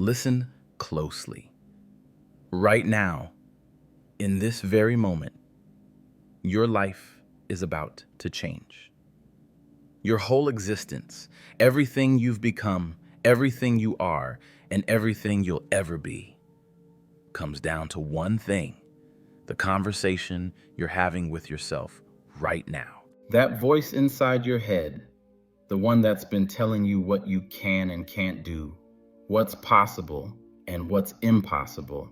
Listen closely. Right now, in this very moment, your life is about to change. Your whole existence, everything you've become, everything you are, and everything you'll ever be, comes down to one thing: the conversation you're having with yourself right now. That voice inside your head, the one that's been telling you what you can and can't do, what's possible and what's impossible,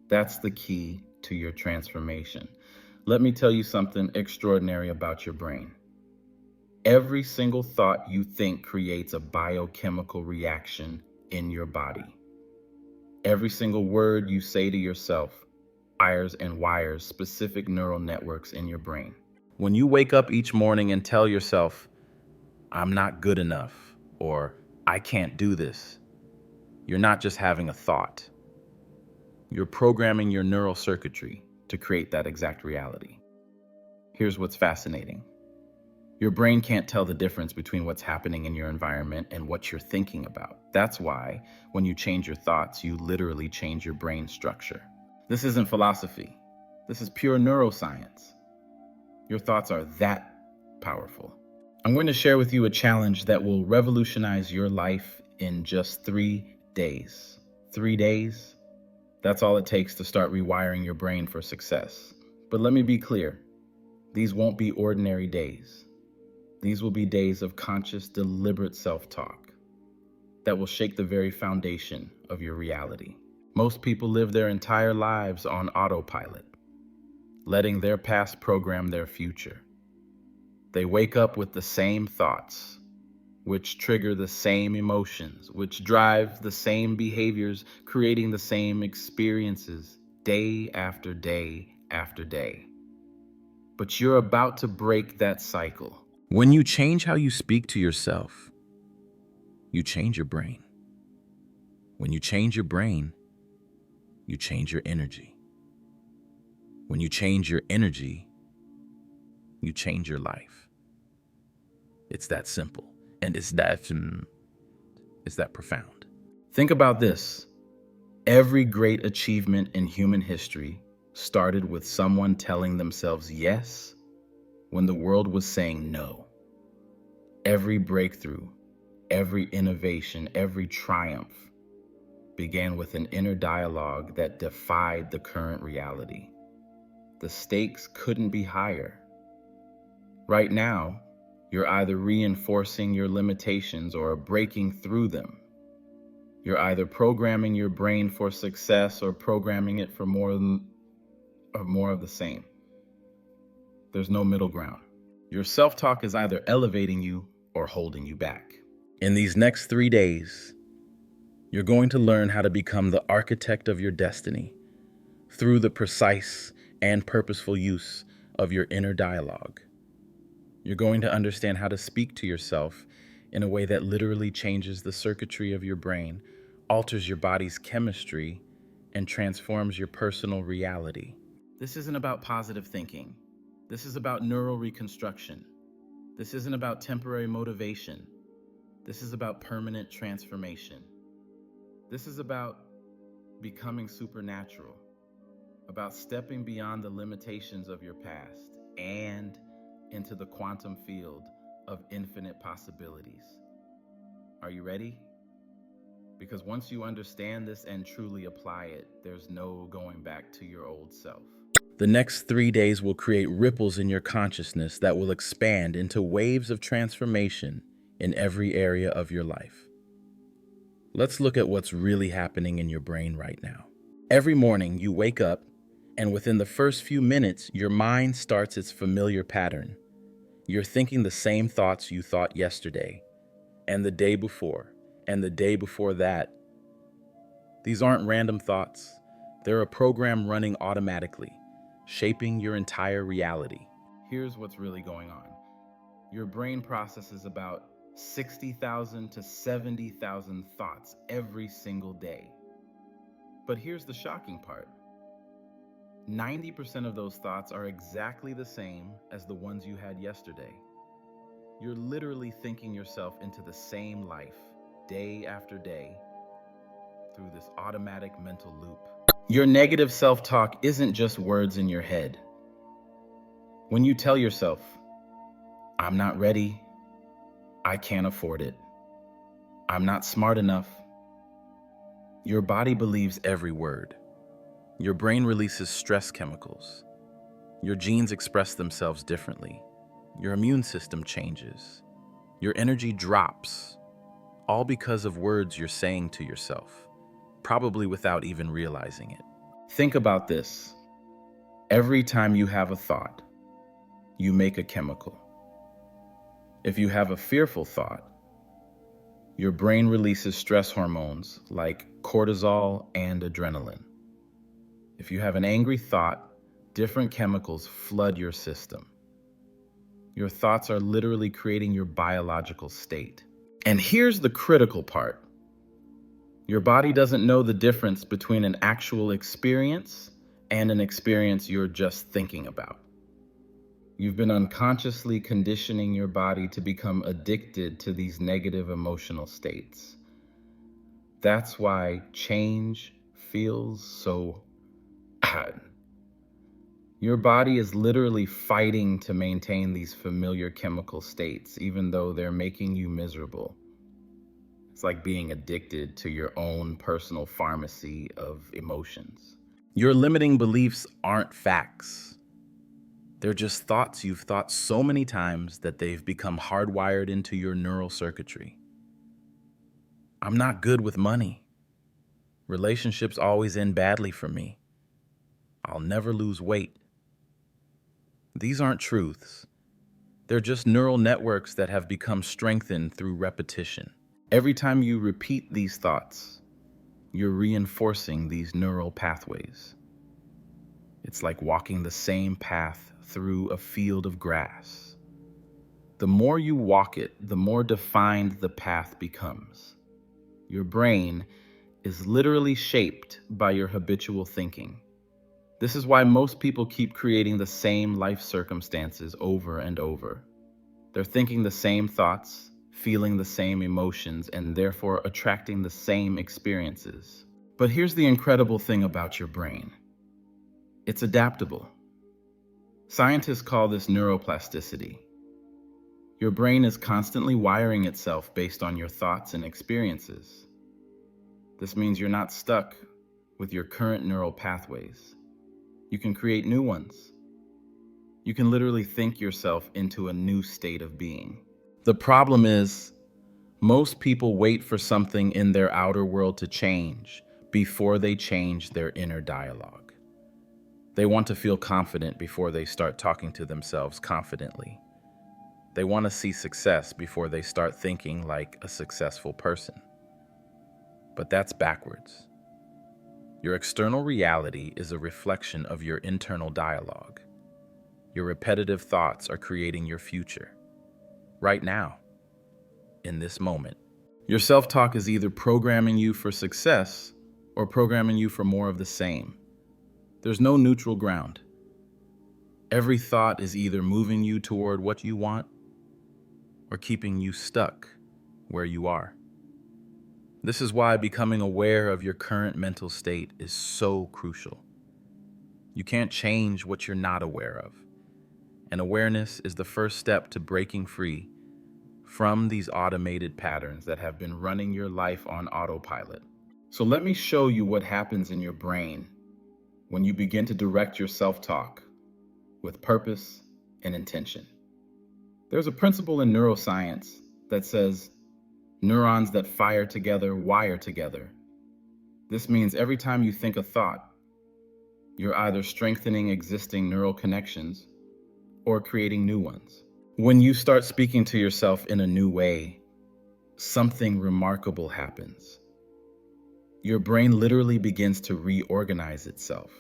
that's the key to your transformation. Let me tell you something extraordinary about your brain. Every single thought you think creates a biochemical reaction in your body. Every single word you say to yourself fires and wires specific neural networks in your brain. When you wake up each morning and tell yourself, "I'm not good enough," or "I can't do this," you're not just having a thought. You're programming your neural circuitry to create that exact reality. Here's what's fascinating. Your brain can't tell the difference between what's happening in your environment and what you're thinking about. That's why, when you change your thoughts, you literally change your brain structure. This isn't philosophy. This is pure neuroscience. Your thoughts are that powerful. I'm going to share with you a challenge that will revolutionize your life in just 3 days. 3 days? That's all it takes to start rewiring your brain for success. But let me be clear, these won't be ordinary days. These will be days of conscious, deliberate self-talk that will shake the very foundation of your reality. Most people live their entire lives on autopilot, letting their past program their future. They wake up with the same thoughts, which trigger the same emotions, which drive the same behaviors, creating the same experiences day after day after day. But you're about to break that cycle. When you change how you speak to yourself, you change your brain. When you change your brain, you change your energy. When you change your energy, you change your life. It's that simple, and it's that profound. Think about this. Every great achievement in human history started with someone telling themselves yes when the world was saying no. Every breakthrough, every innovation, every triumph began with an inner dialogue that defied the current reality. The stakes couldn't be higher. Right now, you're either reinforcing your limitations or breaking through them. You're either programming your brain for success or programming it for more of the same. There's no middle ground. Your self-talk is either elevating you or holding you back. In these next 3 days, you're going to learn how to become the architect of your destiny through the precise and purposeful use of your inner dialogue. You're going to understand how to speak to yourself in a way that literally changes the circuitry of your brain, alters your body's chemistry, and transforms your personal reality. This isn't about positive thinking. This is about neural reconstruction. This isn't about temporary motivation. This is about permanent transformation. This is about becoming supernatural, about stepping beyond the limitations of your past and into the quantum field of infinite possibilities. Are you ready? Because once you understand this and truly apply it, there's no going back to your old self. The next 3 days will create ripples in your consciousness that will expand into waves of transformation in every area of your life. Let's look at what's really happening in your brain right now. Every morning you wake up, and within the first few minutes, your mind starts its familiar pattern. You're thinking the same thoughts you thought yesterday, and the day before, and the day before that. These aren't random thoughts. They're a program running automatically, shaping your entire reality. Here's what's really going on. Your brain processes about 60,000 to 70,000 thoughts every single day. But here's the shocking part. 90% of those thoughts are exactly the same as the ones you had yesterday. You're literally thinking yourself into the same life, day after day, through this automatic mental loop. Your negative self-talk isn't just words in your head. When you tell yourself, I'm not ready, I can't afford it, I'm not smart enough, your body believes every word. Your brain releases stress chemicals. Your genes express themselves differently. Your immune system changes. Your energy drops, all because of words you're saying to yourself, probably without even realizing it. Think about this. Every time you have a thought, you make a chemical. If you have a fearful thought, your brain releases stress hormones like cortisol and adrenaline. If you have an angry thought, different chemicals flood your system. Your thoughts are literally creating your biological state. And here's the critical part. Your body doesn't know the difference between an actual experience and an experience you're just thinking about. You've been unconsciously conditioning your body to become addicted to these negative emotional states. That's why change feels so bad. Your body is literally fighting to maintain these familiar chemical states, even though they're making you miserable. It's like being addicted to your own personal pharmacy of emotions. Your limiting beliefs aren't facts. They're just thoughts you've thought so many times that they've become hardwired into your neural circuitry. I'm not good with money. Relationships always end badly for me. I'll never lose weight. These aren't truths. They're just neural networks that have become strengthened through repetition. Every time you repeat these thoughts, you're reinforcing these neural pathways. It's like walking the same path through a field of grass. The more you walk it, the more defined the path becomes. Your brain is literally shaped by your habitual thinking. This is why most people keep creating the same life circumstances over and over. They're thinking the same thoughts, feeling the same emotions, and therefore attracting the same experiences. But here's the incredible thing about your brain. It's adaptable. Scientists call this neuroplasticity. Your brain is constantly wiring itself based on your thoughts and experiences. This means you're not stuck with your current neural pathways. You can create new ones. You can literally think yourself into a new state of being. The problem is, most people wait for something in their outer world to change before they change their inner dialogue. They want to feel confident before they start talking to themselves confidently. They want to see success before they start thinking like a successful person. But that's backwards. Your external reality is a reflection of your internal dialogue. Your repetitive thoughts are creating your future. Right now, in this moment. Your self-talk is either programming you for success or programming you for more of the same. There's no neutral ground. Every thought is either moving you toward what you want or keeping you stuck where you are. This is why becoming aware of your current mental state is so crucial. You can't change what you're not aware of, and awareness is the first step to breaking free from these automated patterns that have been running your life on autopilot. So let me show you what happens in your brain when you begin to direct your self-talk with purpose and intention. There's a principle in neuroscience that says neurons that fire together wire together. This means every time you think a thought, you're either strengthening existing neural connections or creating new ones. When you start speaking to yourself in a new way, something remarkable happens. Your brain literally begins to reorganize itself.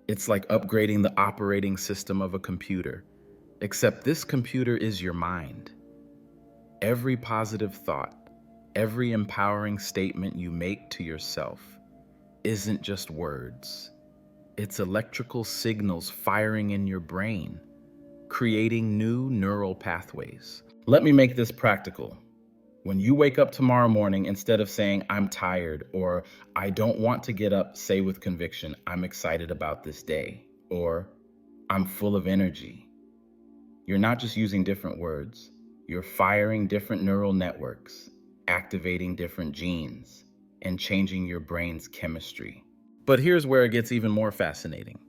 It's like upgrading the operating system of a computer, except this computer is your mind. Every positive thought, every empowering statement you make to yourself isn't just words. It's electrical signals firing in your brain, creating new neural pathways. Let me make this practical. When you wake up tomorrow morning, instead of saying, I'm tired, or I don't want to get up, say with conviction, I'm excited about this day, or I'm full of energy. You're not just using different words, you're firing different neural networks, activating different genes, and changing your brain's chemistry. But here's where it gets even more fascinating.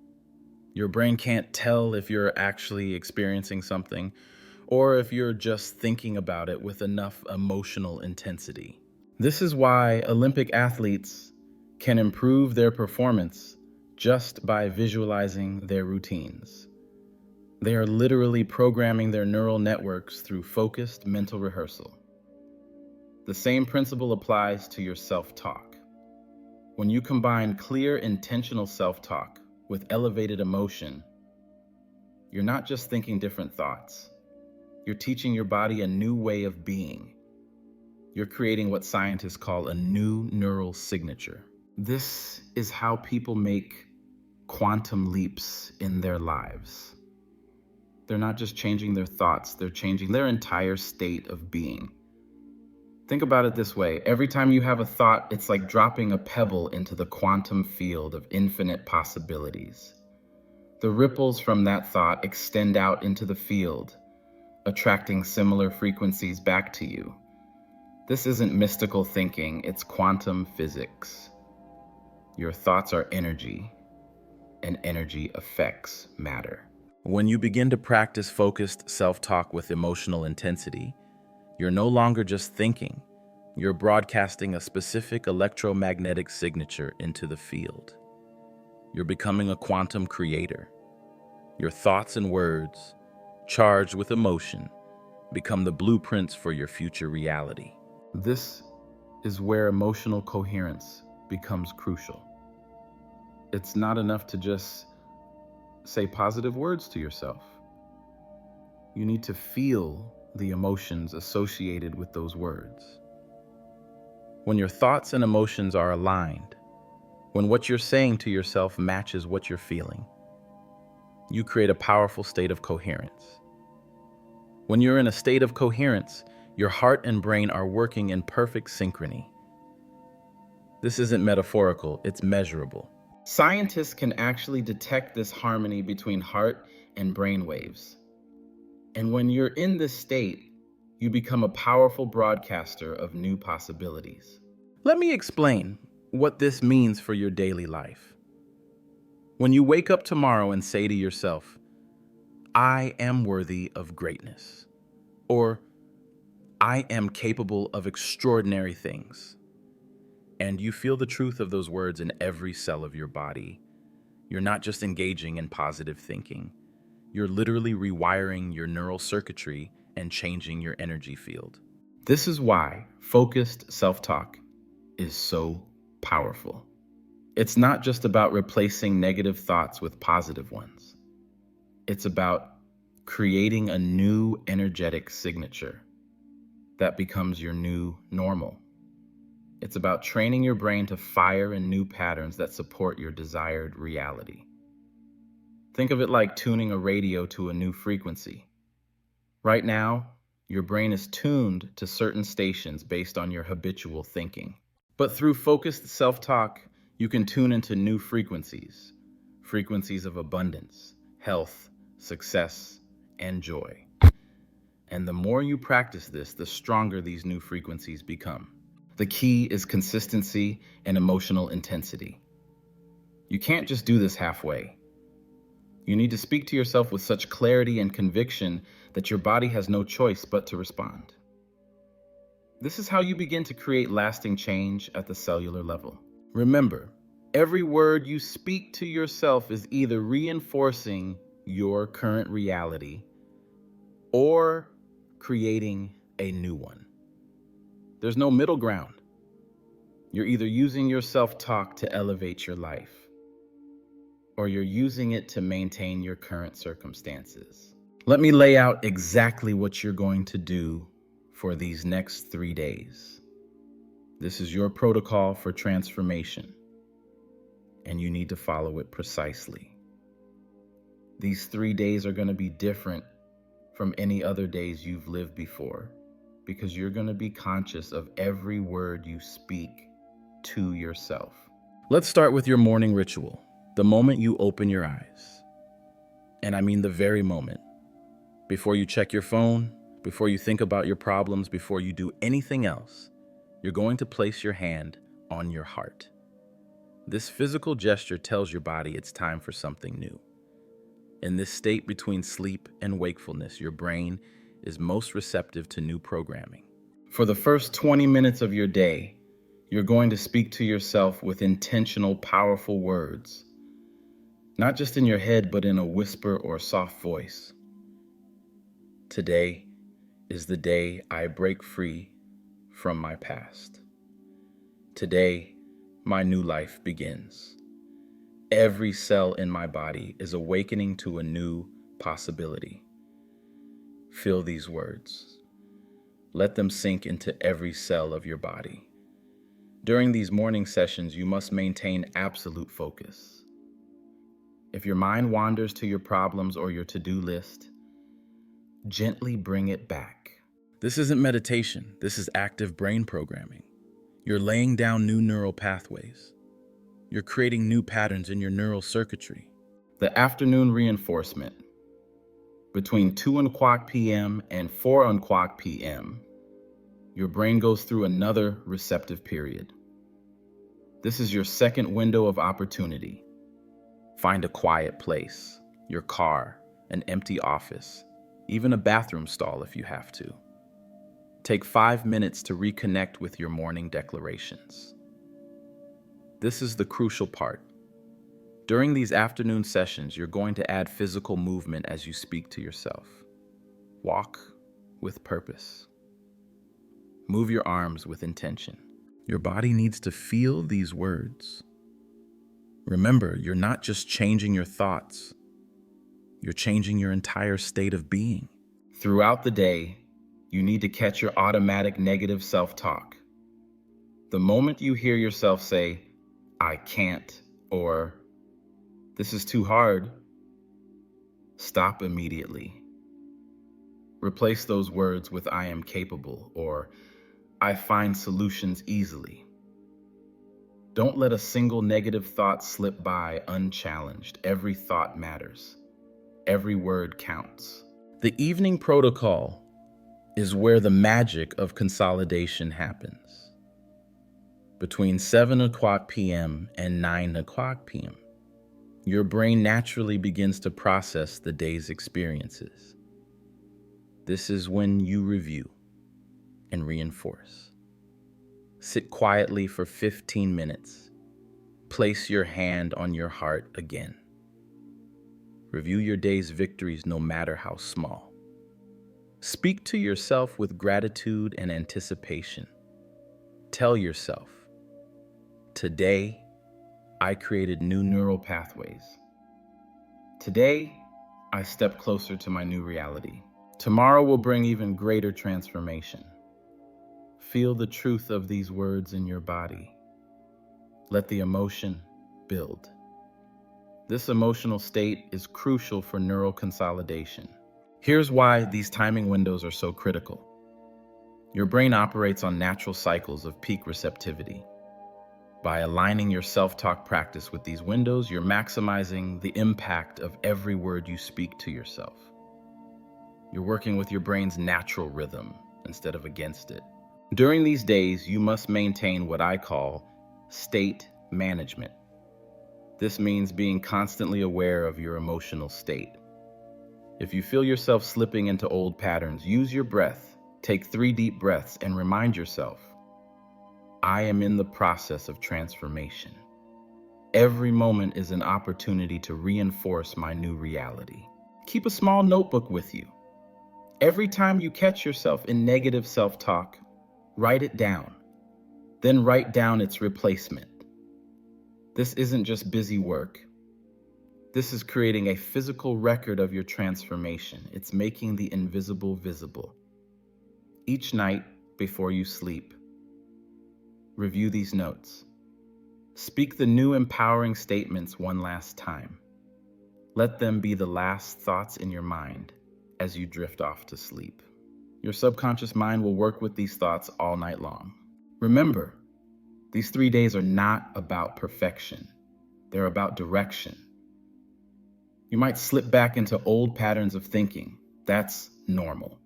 Your brain can't tell if you're actually experiencing something or if you're just thinking about it with enough emotional intensity. This is why Olympic athletes can improve their performance just by visualizing their routines. They are literally programming their neural networks through focused mental rehearsal. The same principle applies to your self-talk. When you combine clear, intentional self-talk with elevated emotion, you're not just thinking different thoughts. You're teaching your body a new way of being. You're creating what scientists call a new neural signature. This is how people make quantum leaps in their lives. They're not just changing their thoughts, they're changing their entire state of being. Think about it this way. Every time you have a thought, it's like dropping a pebble into the quantum field of infinite possibilities. The ripples from that thought extend out into the field, attracting similar frequencies back to you. This isn't mystical thinking, it's quantum physics. Your thoughts are energy, and energy affects matter. When you begin to practice focused self-talk with emotional intensity, you're no longer just thinking, you're broadcasting a specific electromagnetic signature into the field. You're becoming a quantum creator. Your thoughts and words, charged with emotion, become the blueprints for your future reality. This is where emotional coherence becomes crucial. It's not enough to just say positive words to yourself. You need to feel the emotions associated with those words. When your thoughts and emotions are aligned, when what you're saying to yourself matches what you're feeling, you create a powerful state of coherence. When you're in a state of coherence, your heart and brain are working in perfect synchrony. This isn't metaphorical, it's measurable. Scientists can actually detect this harmony between heart and brain waves. And when you're in this state, you become a powerful broadcaster of new possibilities. Let me explain what this means for your daily life. When you wake up tomorrow and say to yourself, I am worthy of greatness, or I am capable of extraordinary things, and you feel the truth of those words in every cell of your body, you're not just engaging in positive thinking. You're literally rewiring your neural circuitry and changing your energy field. This is why focused self-talk is so powerful. It's not just about replacing negative thoughts with positive ones. It's about creating a new energetic signature that becomes your new normal. It's about training your brain to fire in new patterns that support your desired reality. Think of it like tuning a radio to a new frequency. Right now, your brain is tuned to certain stations based on your habitual thinking. But through focused self-talk, you can tune into new frequencies. Frequencies of abundance, health, success, and joy. And the more you practice this, the stronger these new frequencies become. The key is consistency and emotional intensity. You can't just do this halfway. You need to speak to yourself with such clarity and conviction that your body has no choice but to respond. This is how you begin to create lasting change at the cellular level. Remember, every word you speak to yourself is either reinforcing your current reality or creating a new one. There's no middle ground. You're either using your self-talk to elevate your life, or you're using it to maintain your current circumstances. Let me lay out exactly what you're going to do for these next 3 days. This is your protocol for transformation, and you need to follow it precisely. These 3 days are going to be different from any other days you've lived before, because you're going to be conscious of every word you speak to yourself. Let's start with your morning ritual, the moment you open your eyes. And I mean the very moment. Before you check your phone, before you think about your problems, before you do anything else, you're going to place your hand on your heart. This physical gesture tells your body it's time for something new. In this state between sleep and wakefulness, your brain is most receptive to new programming. For the first 20 minutes of your day, you're going to speak to yourself with intentional, powerful words, not just in your head, but in a whisper or soft voice. Today is the day I break free from my past. Today, my new life begins. Every cell in my body is awakening to a new possibility. Feel these words. Let them sink into every cell of your body. During these morning sessions, you must maintain absolute focus. If your mind wanders to your problems or your to-do list, gently bring it back. This isn't meditation. This is active brain programming. You're laying down new neural pathways. You're creating new patterns in your neural circuitry. The afternoon reinforcement. Between 2:00 p.m. and 4:00 p.m., your brain goes through another receptive period. This is your second window of opportunity. Find a quiet place, your car, an empty office, even a bathroom stall if you have to. Take 5 minutes to reconnect with your morning declarations. This is the crucial part. During these afternoon sessions, you're going to add physical movement as you speak to yourself. Walk with purpose. Move your arms with intention. Your body needs to feel these words. Remember, you're not just changing your thoughts. You're changing your entire state of being. Throughout the day, you need to catch your automatic negative self-talk. The moment you hear yourself say, "I can't," or "This is too hard," stop immediately. Replace those words with "I am capable," or "I find solutions easily." Don't let a single negative thought slip by unchallenged. Every thought matters. Every word counts. The evening protocol is where the magic of consolidation happens. Between 7:00 p.m. and 9:00 p.m., your brain naturally begins to process the day's experiences. This is when you review and reinforce. Sit quietly for 15 minutes. Place your hand on your heart again. Review your day's victories, no matter how small. Speak to yourself with gratitude and anticipation. Tell yourself, "Today, I created new neural pathways. Today, I step closer to my new reality. Tomorrow will bring even greater transformation." Feel the truth of these words in your body. Let the emotion build. This emotional state is crucial for neural consolidation. Here's why these timing windows are so critical. Your brain operates on natural cycles of peak receptivity. By aligning your self-talk practice with these windows, you're maximizing the impact of every word you speak to yourself. You're working with your brain's natural rhythm instead of against it. During these days, you must maintain what I call state management. This means being constantly aware of your emotional state. If you feel yourself slipping into old patterns, use your breath. Take 3 deep breaths and remind yourself, "I am in the process of transformation." Every moment is an opportunity to reinforce my new reality. Keep a small notebook with you. Every time you catch yourself in negative self-talk, write it down. Then write down its replacement. This isn't just busy work. This is creating a physical record of your transformation. It's making the invisible visible. Each night before you sleep, review these notes. Speak the new empowering statements one last time. Let them be the last thoughts in your mind as you drift off to sleep. Your subconscious mind will work with these thoughts all night long. Remember, these 3 days are not about perfection. They're about direction. You might slip back into old patterns of thinking. That's normal.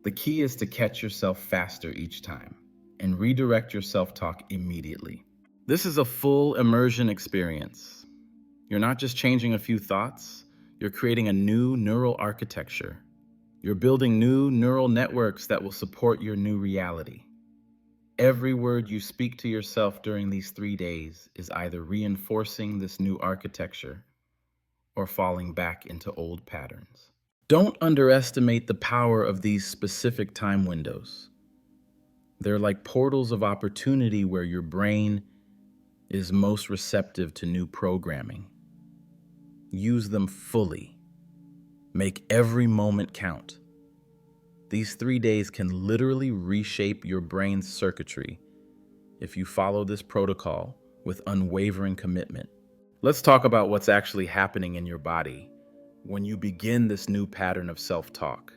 The key is to catch yourself faster each time and redirect your self-talk immediately. This is a full immersion experience. You're not just changing a few thoughts, you're creating a new neural architecture. You're building new neural networks that will support your new reality. Every word you speak to yourself during these 3 days is either reinforcing this new architecture or falling back into old patterns. Don't underestimate the power of these specific time windows. They're like portals of opportunity where your brain is most receptive to new programming. Use them fully. Make every moment count. These 3 days can literally reshape your brain's circuitry if you follow this protocol with unwavering commitment. Let's talk about what's actually happening in your body when you begin this new pattern of self-talk.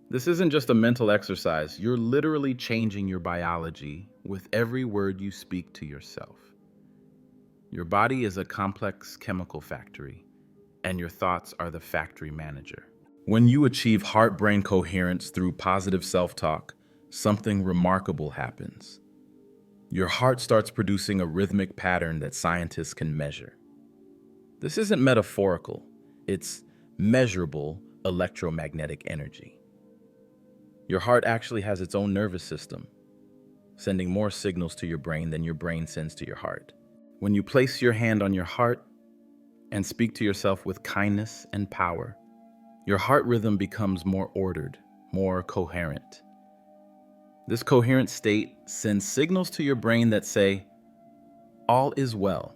This isn't just a mental exercise. You're literally changing your biology with every word you speak to yourself. Your body is a complex chemical factory, and your thoughts are the factory manager. When you achieve heart-brain coherence through positive self-talk, something remarkable happens. Your heart starts producing a rhythmic pattern that scientists can measure. This isn't metaphorical, it's measurable electromagnetic energy. Your heart actually has its own nervous system, sending more signals to your brain than your brain sends to your heart. When you place your hand on your heart and speak to yourself with kindness and power, your heart rhythm becomes more ordered, more coherent. This coherent state sends signals to your brain that say, "All is well."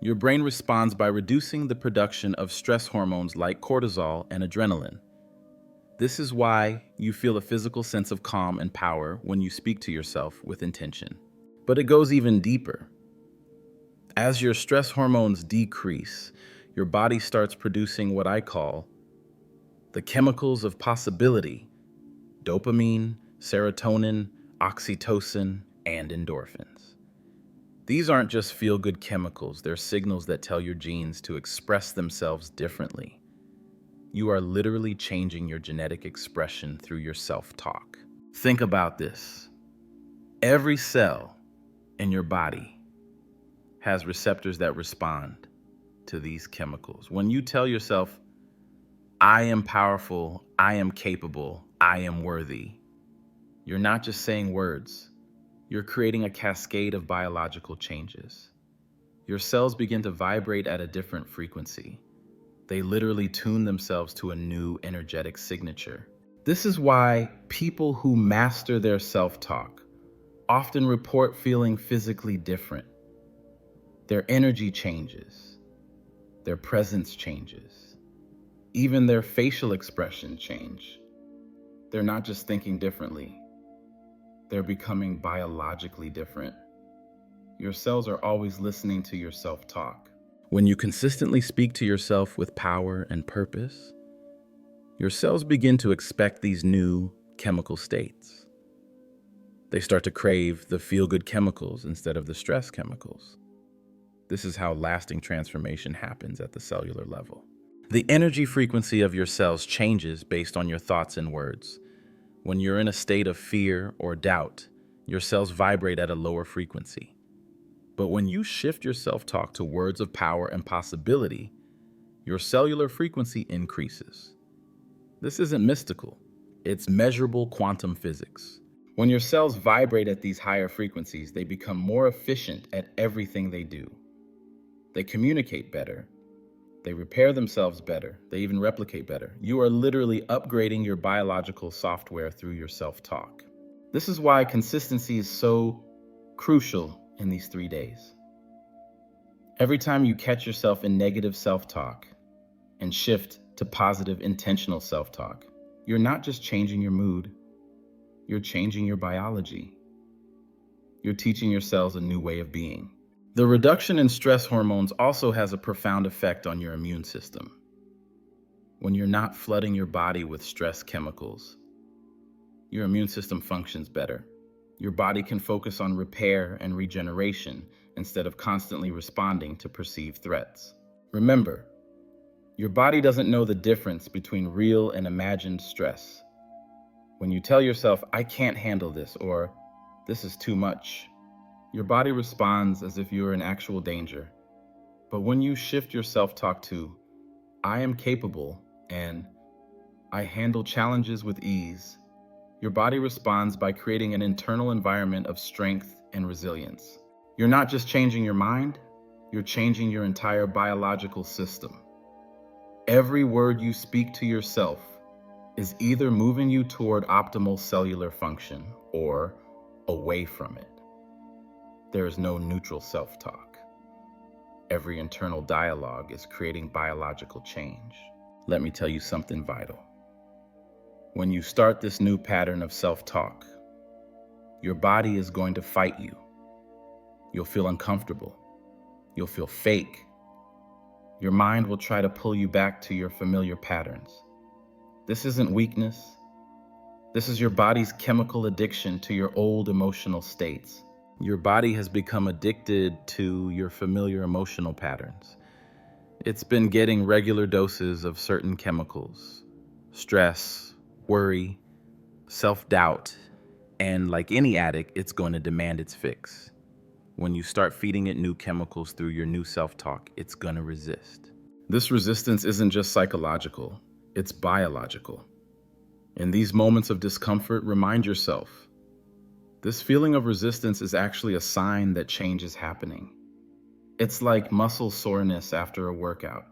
Your brain responds by reducing the production of stress hormones like cortisol and adrenaline. This is why you feel a physical sense of calm and power when you speak to yourself with intention. But it goes even deeper. As your stress hormones decrease, your body starts producing what I call the chemicals of possibility: dopamine, serotonin, oxytocin, and endorphins. These aren't just feel-good chemicals, they're signals that tell your genes to express themselves differently. You are literally changing your genetic expression through your self-talk. Think about this. Every cell in your body has receptors that respond to these chemicals. When you tell yourself, "I am powerful, I am capable, I am worthy," you're not just saying words. You're creating a cascade of biological changes. Your cells begin to vibrate at a different frequency. They literally tune themselves to a new energetic signature. This is why people who master their self-talk often report feeling physically different. Their energy changes. Their presence changes. Even their facial expression change. They're not just thinking differently. They're becoming biologically different. Your cells are always listening to your self-talk. When you consistently speak to yourself with power and purpose, your cells begin to expect these new chemical states. They start to crave the feel-good chemicals instead of the stress chemicals. This is how lasting transformation happens at the cellular level. The energy frequency of your cells changes based on your thoughts and words. When you're in a state of fear or doubt, your cells vibrate at a lower frequency. But when you shift your self-talk to words of power and possibility, your cellular frequency increases. This isn't mystical. It's measurable quantum physics. When your cells vibrate at these higher frequencies, they become more efficient at everything they do. They communicate better. They repair themselves better. They even replicate better. You are literally upgrading your biological software through your self-talk. This is why consistency is so crucial in these 3 days. Every time you catch yourself in negative self-talk and shift to positive intentional self-talk, you're not just changing your mood, you're changing your biology. You're teaching your cells a new way of being. The reduction in stress hormones also has a profound effect on your immune system. when you're not flooding your body with stress chemicals, your immune system functions better. Your body can focus on repair and regeneration instead of constantly responding to perceived threats. Remember, your body doesn't know the difference between real and imagined stress. When you tell yourself, "I can't handle this," or "this is too much," your body responds as if you're in actual danger. But when you shift your self-talk to, "I am capable," and "I handle challenges with ease," your body responds by creating an internal environment of strength and resilience. You're not just changing your mind, you're changing your entire biological system. Every word you speak to yourself is either moving you toward optimal cellular function or away from it. There is no neutral self-talk. Every internal dialogue is creating biological change. Let me tell you something vital. When you start this new pattern of self-talk, your body is going to fight you. You'll feel uncomfortable. You'll feel fake. Your mind will try to pull you back to your familiar patterns. This isn't weakness. This is your body's chemical addiction to your old emotional states. Your body has become addicted to your familiar emotional patterns. It's been getting regular doses of certain chemicals, stress, worry, self-doubt, and like any addict, it's going to demand its fix. When you start feeding it new chemicals through your new self-talk, it's going to resist. This resistance isn't just psychological, it's biological. In these moments of discomfort, remind yourself, this feeling of resistance is actually a sign that change is happening. It's like muscle soreness after a workout.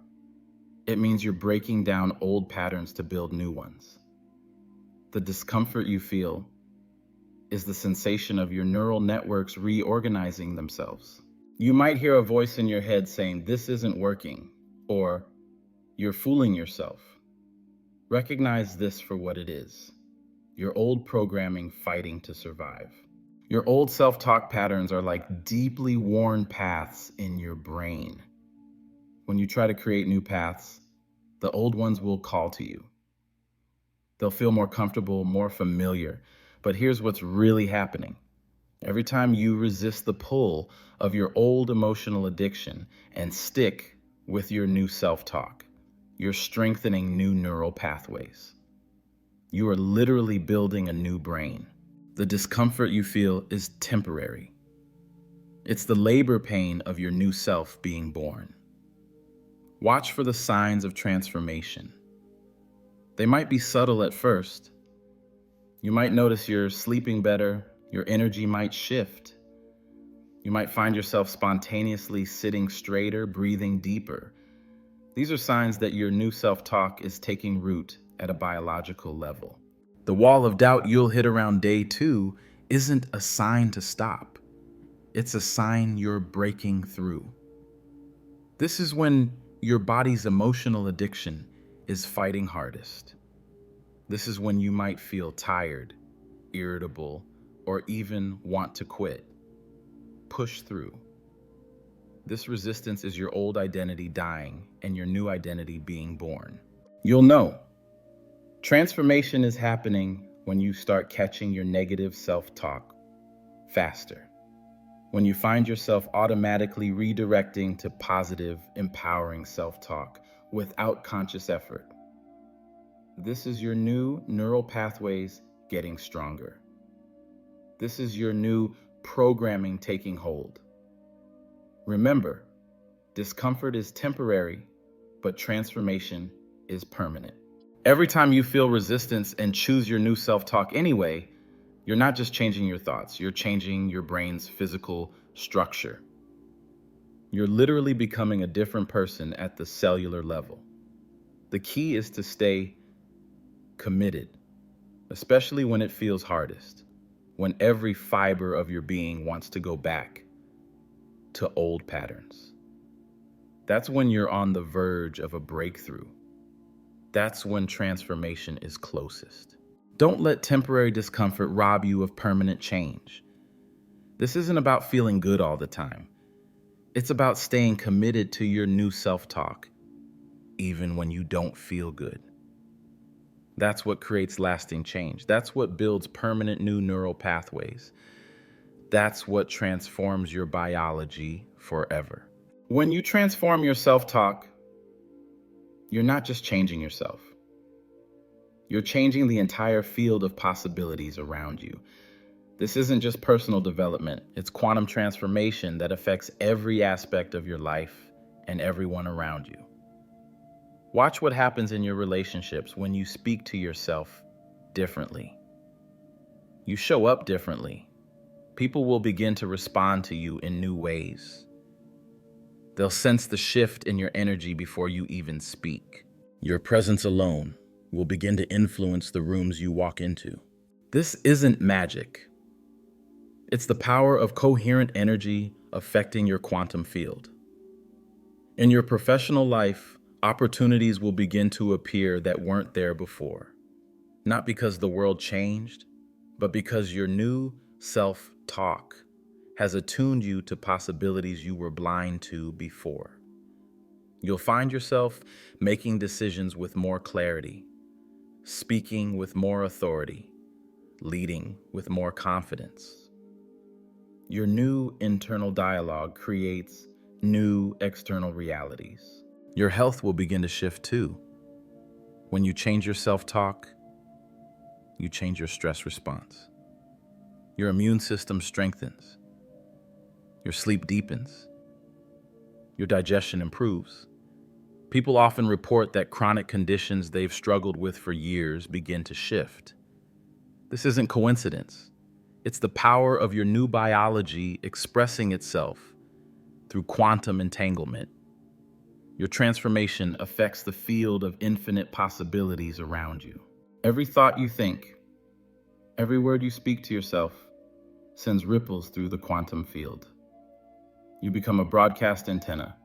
It means you're breaking down old patterns to build new ones. The discomfort you feel is the sensation of your neural networks reorganizing themselves. You might hear a voice in your head saying, "This isn't working," or "You're fooling yourself." Recognize this for what it is: your old programming fighting to survive. Your old self-talk patterns are like deeply worn paths in your brain. When you try to create new paths, the old ones will call to you. They'll feel more comfortable, more familiar. But here's what's really happening. Every time you resist the pull of your old emotional addiction and stick with your new self-talk, you're strengthening new neural pathways. You are literally building a new brain. The discomfort you feel is temporary. It's the labor pain of your new self being born. Watch for the signs of transformation. They might be subtle at first. You might notice you're sleeping better, your energy might shift. You might find yourself spontaneously sitting straighter, breathing deeper. These are signs that your new self-talk is taking root at a biological level. The wall of doubt you'll hit around day 2 isn't a sign to stop. It's a sign you're breaking through. This is when your body's emotional addiction is fighting hardest. This is when you might feel tired, irritable, or even want to quit. Push through. This resistance is your old identity dying and your new identity being born. You'll know. Transformation is happening when you start catching your negative self-talk faster. When you find yourself automatically redirecting to positive, empowering self-talk without conscious effort. This is your new neural pathways getting stronger. This is your new programming taking hold. Remember, discomfort is temporary, but transformation is permanent. Every time you feel resistance and choose your new self-talk anyway, you're not just changing your thoughts, you're changing your brain's physical structure. You're literally becoming a different person at the cellular level. The key is to stay committed, especially when it feels hardest, when every fiber of your being wants to go back to old patterns. That's when you're on the verge of a breakthrough. That's when transformation is closest. Don't let temporary discomfort rob you of permanent change. This isn't about feeling good all the time. It's about staying committed to your new self-talk, even when you don't feel good. That's what creates lasting change. That's what builds permanent new neural pathways. That's what transforms your biology forever. When you transform your self-talk, you're not just changing yourself. You're changing the entire field of possibilities around you. This isn't just personal development, it's quantum transformation that affects every aspect of your life and everyone around you. Watch what happens in your relationships when you speak to yourself differently. You show up differently. People will begin to respond to you in new ways. They'll sense the shift in your energy before you even speak. Your presence alone will begin to influence the rooms you walk into. This isn't magic. It's the power of coherent energy affecting your quantum field. In your professional life, opportunities will begin to appear that weren't there before. Not because the world changed, but because your new self-talk has attuned you to possibilities you were blind to before. You'll find yourself making decisions with more clarity, speaking with more authority, leading with more confidence. Your new internal dialogue creates new external realities. Your health will begin to shift too. When you change your self-talk, you change your stress response. Your immune system strengthens. Your sleep deepens. Your digestion improves. People often report that chronic conditions they've struggled with for years begin to shift. This isn't coincidence. It's the power of your new biology expressing itself through quantum entanglement. Your transformation affects the field of infinite possibilities around you. Every thought you think, every word you speak to yourself, sends ripples through the quantum field. You become a broadcast antenna,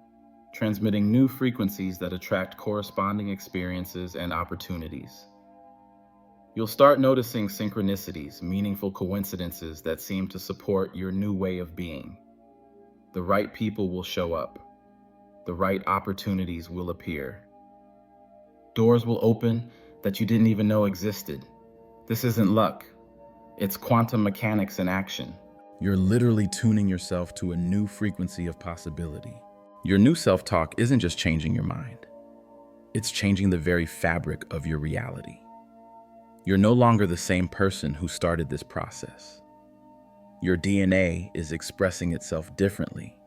transmitting new frequencies that attract corresponding experiences and opportunities. You'll start noticing synchronicities, meaningful coincidences that seem to support your new way of being. The right people will show up. The right opportunities will appear. Doors will open that you didn't even know existed. This isn't luck. It's quantum mechanics in action. You're literally tuning yourself to a new frequency of possibility. Your new self-talk isn't just changing your mind. It's changing the very fabric of your reality. You're no longer the same person who started this process. Your DNA is expressing itself differently.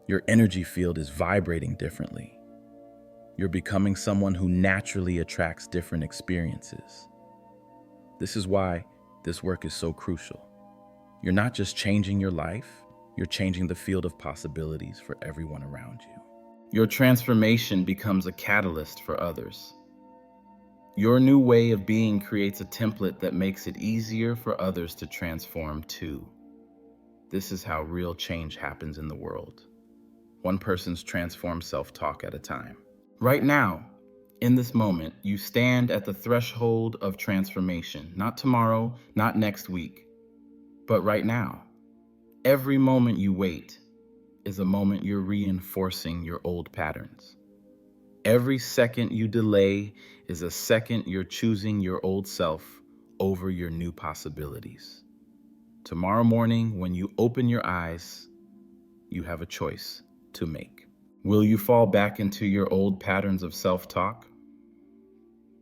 Your energy field is vibrating differently. You're becoming someone who naturally attracts different experiences. This is why this work is so crucial. You're not just changing your life, you're changing the field of possibilities for everyone around you. Your transformation becomes a catalyst for others. Your new way of being creates a template that makes it easier for others to transform too. This is how real change happens in the world. One person's transformed self-talk at a time. Right now, in this moment, you stand at the threshold of transformation. Not tomorrow, not next week, but right now. Every moment you wait is a moment you're reinforcing your old patterns. Every second you delay is a second you're choosing your old self over your new possibilities. Tomorrow morning, when you open your eyes, you have a choice to make. Will you fall back into your old patterns of self-talk?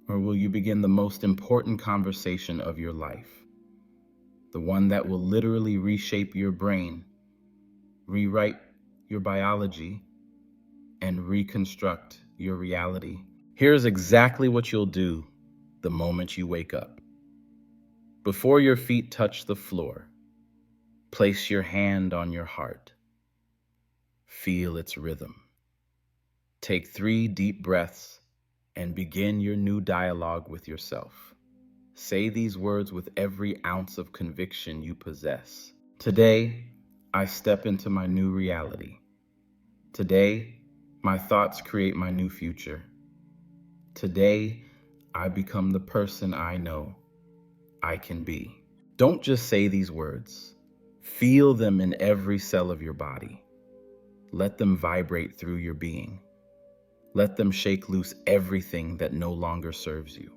Or will you begin the most important conversation of your life? The one that will literally reshape your brain, rewrite your biology, and reconstruct your reality. Here's exactly what you'll do the moment you wake up. Before your feet touch the floor, place your hand on your heart. Feel its rhythm. Take 3 deep breaths and begin your new dialogue with yourself. Say these words with every ounce of conviction you possess. Today, I step into my new reality. Today, my thoughts create my new future. Today, I become the person I know I can be. Don't just say these words. Feel them in every cell of your body. Let them vibrate through your being. Let them shake loose everything that no longer serves you.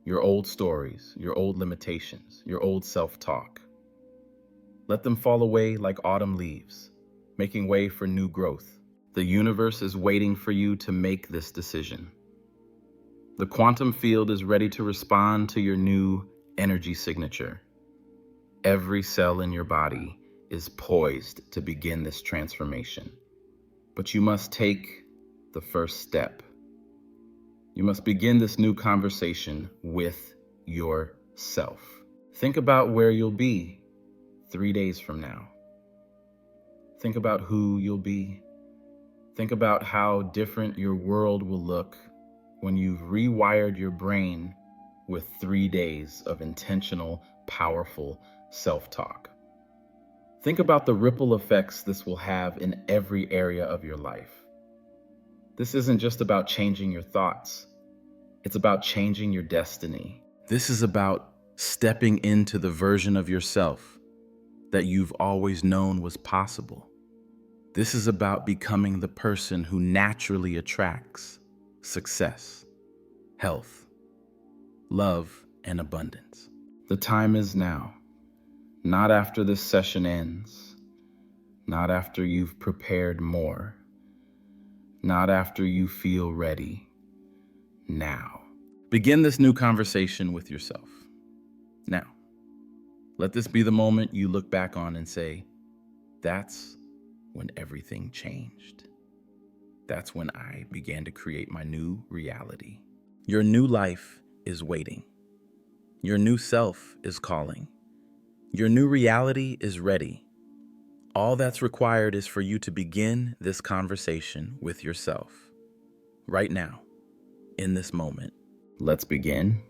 Your old stories, your old limitations, your old self-talk. Let them fall away like autumn leaves, making way for new growth. The universe is waiting for you to make this decision. The quantum field is ready to respond to your new energy signature. Every cell in your body is poised to begin this transformation. But you must take the first step. You must begin this new conversation with yourself. Think about where you'll be 3 days from now. Think about who you'll be. Think about how different your world will look when you've rewired your brain with 3 days of intentional, powerful self-talk. Think about the ripple effects this will have in every area of your life. This isn't just about changing your thoughts. It's about changing your destiny. This is about stepping into the version of yourself that you've always known was possible. This is about becoming the person who naturally attracts success, health, love, and abundance. The time is now. Not after this session ends. Not after you've prepared more. Not after you feel ready. Now. Begin this new conversation with yourself. Now. Let this be the moment you look back on and say, that's when everything changed. That's when I began to create my new reality. Your new life is waiting. Your new self is calling. Your new reality is ready. All that's required is for you to begin this conversation with yourself. Right now, in this moment. Let's begin.